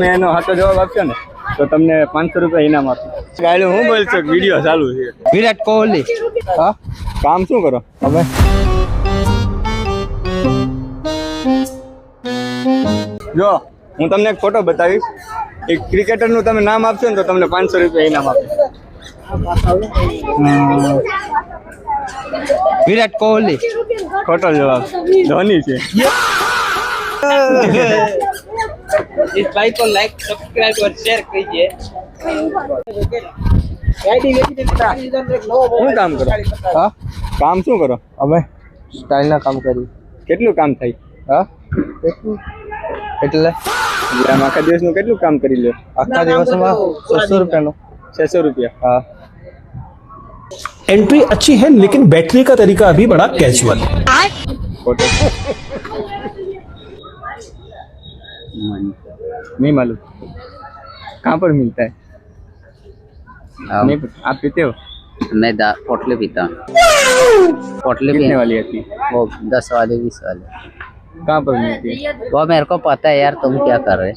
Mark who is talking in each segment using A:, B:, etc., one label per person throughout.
A: मैं एनो हाथो जवाब आपशो ने तो तमने 500 रुपया इनाम आपशो। गाइलो હું બોલ છું વિડિયો ચાલુ છે।
B: વિરાટ કોહલી
A: હા કામ શું કરો હવે? જો હું તમને એક ફોટો બતાવીશ, એક ક્રિકેટરનું તમે નામ આપશો ને તો તમને 500 રૂપિયા ઇનામ આપીશ।
B: વિરાટ કોહલી
A: ખોટો જવાબ, ધોની છે।
B: इस भाई को लाइक सब्सक्राइब और शेयर कीजिए।
A: શું કામ કરો?
B: હા
A: કામ શું કરો?
B: અમે સ્ટાઇલ ના કામ કરી।
A: કેટલું કામ થાય?
B: હા એટલે
A: આમ આખા દિવસનું કેટલું કામ કરી લો?
B: આખા દિવસમાં 600 રૂપિયાનો।
A: 600 रुपया।
B: हाँ
C: एंट्री अच्छी है लेकिन बैठने का तरीका अभी बड़ा कैजुअल है।
A: फोटो नहीं मालूम कहाँ पर मिलता है? नहीं पता। आप पीते हो?
D: मैं पोटली पीता हूँ। पोटली
A: कितने
D: पीने
A: वाली आती है?
D: वो 10 वाली 20 वाली।
A: कहाँ पर मिलती है?
D: वो मेरे को पता है यार, तुम क्या कर रहे?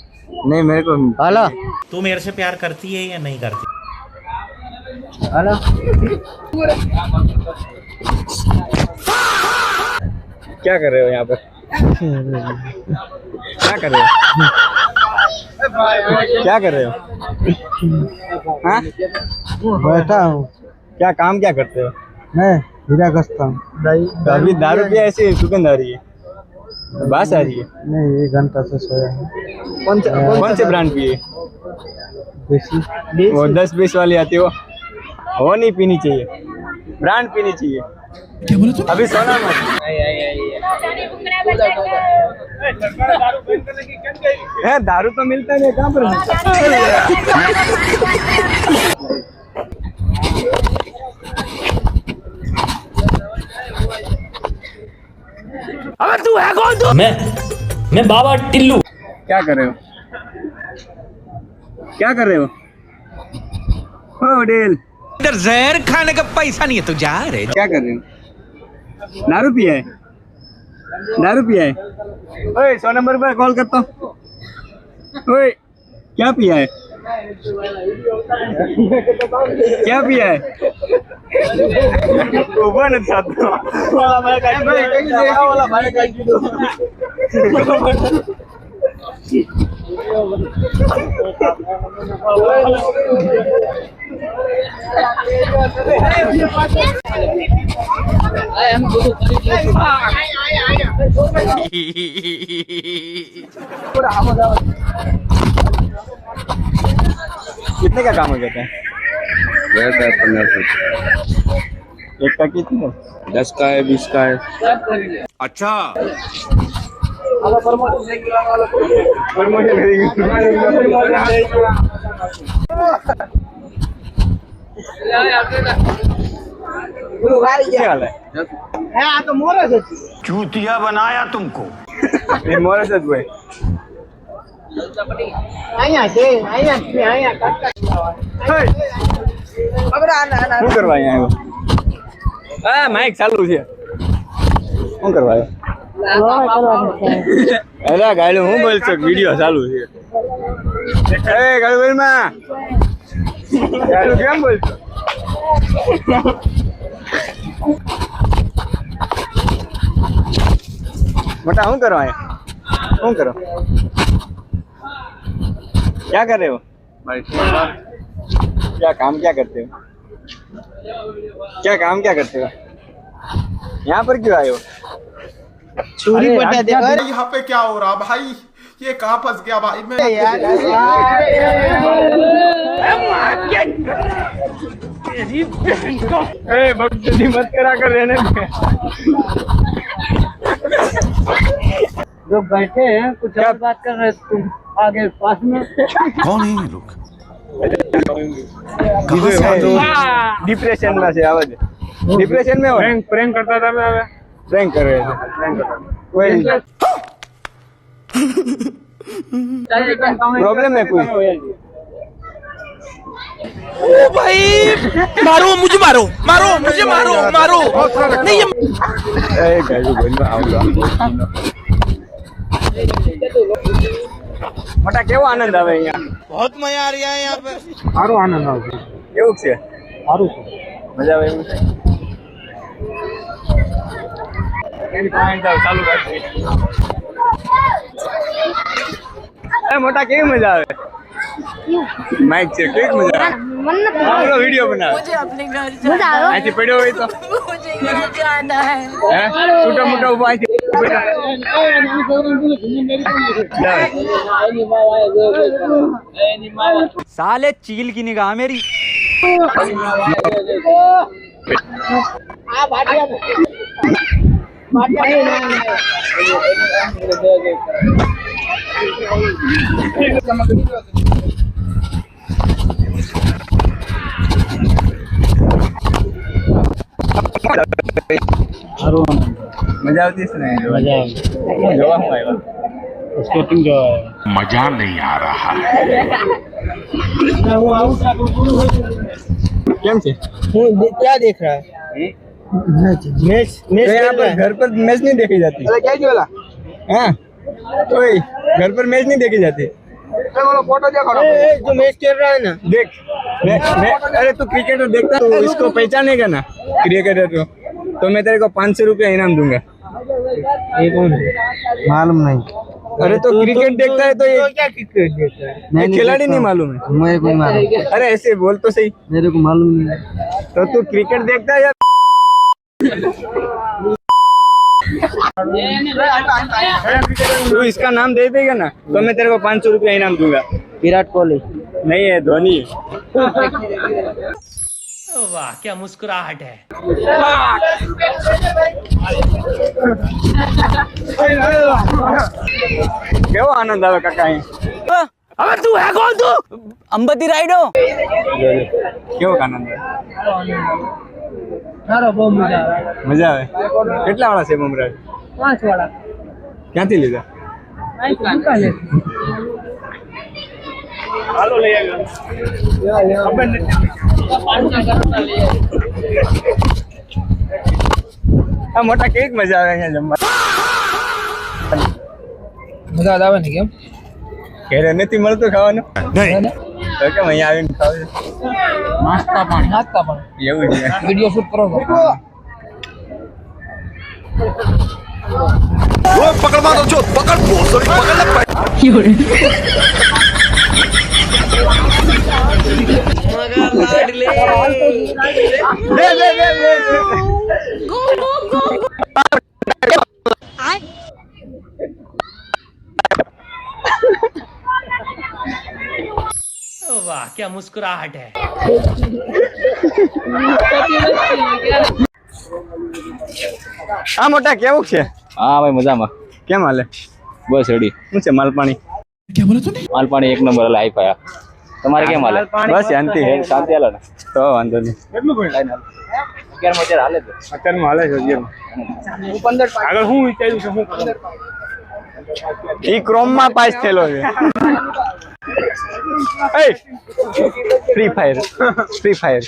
A: नहीं मेरे को
D: हेलो
E: तू मेरे से प्यार करती है या नहीं करती?
D: हेलो
A: क्या कर रहे हो यहाँ पर? क्या कर रहे हो? क्या कर रहे हो? हाँ?
B: बैठा हूँ
A: क्या काम क्या करते हो?
B: मैं हीरा घसता हूँ।
A: तो अभी दारू पिया ऐसी सुगंध आ रही है, बास आ रही है।
B: नहीं 1 घंटा से सोया हूँ।
A: कौन से ब्रांड पिए?
B: देसी
A: वो 10-20 वाली आती हो, वो नहीं पीनी चाहिए, ब्रांड पीनी चाहिए। अभी सोना मत। है दारू तो मिलता नहीं, कहाँ पर मिलता?
E: अबे तू है कौन? तू मैं बाबा टिल्लू।
A: क्या कर रहे हो? क्या कर रहे हो? ओ डेल
E: इधर जहर खाने का पैसा नहीं है तो जा रहे।
A: क्या कर रहे हो? दारू पिया है? दारू पिया है? ओए 100 नंबर पर कॉल करता हूँ। ओए क्या पिया है? क्या पिया है? ऊपर न छातो कितने का काम हो जाता है?
B: 1500।
A: एक का कितना?
B: 10 का है 20 का है।
E: अच्छा
A: कितने वाला है?
E: चूतिया बनाया तुमको।
A: ये मोरे से हुए। શું કરવા અહીંયા આવ્યો? હા માઈક ચાલુ છે, શું કરવા આવ્યો? અરે ગાડું હું બોલ છું વિડિયો ચાલુ છે। એ ગાડું માં ગાડું કેમ બોલ છો? મોટા શું કરવા આવ્યા? શું કરો? क्या कर रहे हो? क्या काम क्या करते हो? क्या काम क्या करते हो? यहाँ पर क्यों आए हो?
B: छुरी पटा दे।
F: यहाँ पे क्या हो रहा भाई? ये कहाँ फंस गया भाई मैं?
A: बकचोदी मत करा कर रहने दे।
B: जो बैठे हैं कुछ और बात कर रहे तुम आगे पास में।
E: कौन है ये लोग?
A: डिप्रेशन में से आवाज डिप्रेशन में हो?
B: प्रेम करता था मैं।
A: प्रैंक कर रहे थे। कोई प्रॉब्लम है कोई?
E: ओ भाई मारो मुझे, मारो मारो मुझे, मारो मारो नहीं ये
A: ए गाइस बोल में आओ। મોટા કેવો આનંદ આવે અહીંયા?
E: बहुत मजा आ रहा है यहाँ पे।
B: સારો આનંદ આવશે.
A: કેવું છે?
B: સારું છે.
A: મજા આવે એવું છે? એની પાસે જાવ, ચાલુ રાખજે. એ મોટા કેવી મજા આવે? માઇક છે, કેવી મજા આવે? આપણો વિડીયો બનાવે. અહીંથી પડ્યો હોય તો હે છૂટા મોટા ઉભા અહીંથી
G: साले चील की निगाह मेरी।
A: મજા આવતી છે ને?
B: મજા આવે.
A: જોવામાં આવ્યા
B: સ્કેટિંગ જોવા
F: मजा नहीं आ रहा है।
A: કેમ છે?
B: क्या देख रहा है? मैच
A: यहाँ पर घर पर मैच नहीं देखी जाती। क्या बोला? हाँ ओए घर पर मैच नहीं देखी जाती। फोटो देखो
B: जो मैच खेल रहा है ना,
A: देख अरे तू क्रिकेटर देखता तो इसको पहचानेगा ना क्रिकेटर को, तो मैं तेरे को 500 रुपया इनाम दूंगा।
B: ये कौन है? मालूम नहीं.
A: अरे तो क्रिकेट देखता है तो ये
B: क्या क्रिकेट देखता है?
A: ये खिलाड़ी नहीं मालूम है?
B: मुझे कोई मालूम.
A: अरे ऐसे बोल तो सही.
B: मेरे को मालूम नहीं.
A: तो तू क्रिकेट देखता है या तू इसका नाम दे देगा ना तो मैं तेरे को 500 रुपया इनाम दूंगा।
B: विराट कोहली.
A: नहीं है धोनी।
G: वाह क्या मुस्कुराहट है।
A: કેવો આનંદ આવે કાકા અહીં?
G: अबे तू है कौन तू? अंबती राइडो।
A: કેવો આનંદ આવે?
B: सारा बहुत मजा आ रहा है.
A: મજા આવે. કેટલા વાળા છે મમરા?
B: 5 वाला.
A: ક્યાંથી લીધા?
B: नहीं तो दुकान है.
A: હાલો લઈ આવ્યો. ખબર નથી. આ મોટા કેક મજા આવે અહીંયા જમવા.
B: मजा આવે ને કેમ?
A: ઘરે નથી મળતું ખાવાનું? નહીં. તો કેમ અહીંયા આવીને ખાવ છો?
B: નાસ્તા પાણી.
A: એવું છે.
B: વિડિયો શૂટ કરો છો.
E: वो पकड़ मारो जो पकड़ भोसड़ी पकड़ ले।
G: वाह क्या मुस्कुराहट है।
A: આ મોટા કેવું છે?
D: હા ભાઈ મજામાં.
A: કેમ હાલે?
D: બસ રેડી.
A: શું છે માલપાણી?
D: માલપાણી એક નંબર હાલે આઈ પાયા. તમારે કેમ હાલે?
A: બસ શાંતિ.
D: શાંતિ હાલે ને?
A: તો વાંધો નહીં.
D: અત્યારે હાલે છે.
A: અત્યારમાં હાલે છે આગળ હું વિચાર્યું છે હું કરું? ઈ ક્રોમ માં પાસ થયેલો છે. ફ્રી ફાયર ફ્રી ફાયર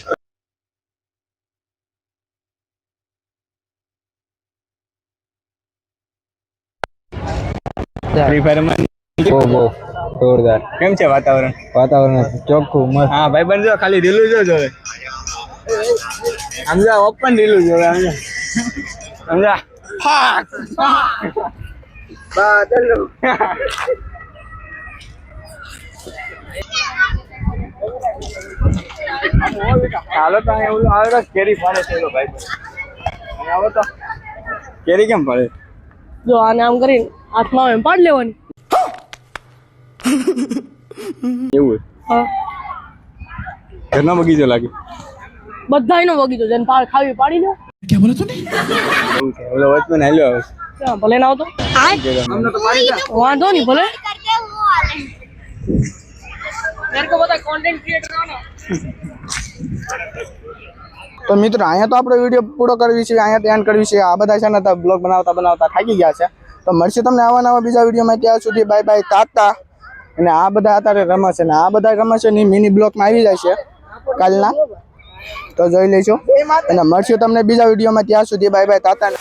A: માં
B: બહુ જોરદાર.
A: કેમ છે વાતાવરણ?
B: વાતાવરણ ચોખ્ખું મસ્ત.
A: હા ભાઈ બંધ જો ખાલી ઢીલું જો હવે સમજા ઓપન ઢીલું જો સમજા ચાલો તો એવું આવે તો કેરી ફાડે છે ભાઈ. આવો તો કેરી કેમ ફાડે?
H: જો આને આમ કરીને હાથમાં એમ પાડ લેવાની.
A: એવું
H: હા
A: ઘરનો બગીચો લાગે.
H: બધાયનો બગીચો જેને પાડ ખાવી પાડી લે.
A: એવું છે. ઓલો વચમાં હાલ્યો આવે
H: ક્યાં ભલે ના આવતો વાંધો નહીં ભલે. मेरे को पता कंटेंट क्रिएटर होना.
I: તો મિત્રો અહીંયા તો આપણે વિડીયો પૂરો કરવી છે, અહીંયા એન્ડ કરવી છે. આ બધા છે ને બ્લોગ બનાવતા થાકી ગયા છે. તો મળશે તમને આવા નવા બીજા વિડીયોમાં. ત્યાં સુધી બાય બાય તાતા. અને આ બધા અત્યારે રમશે ને આ બધા રમશે ની મિની બ્લોકમાં આવી જાય છે કાલના, તો જોઈ લેજો. અને મળશે તમને બીજા વિડીયોમાં. ત્યાં સુધી બાય બાય તાતા.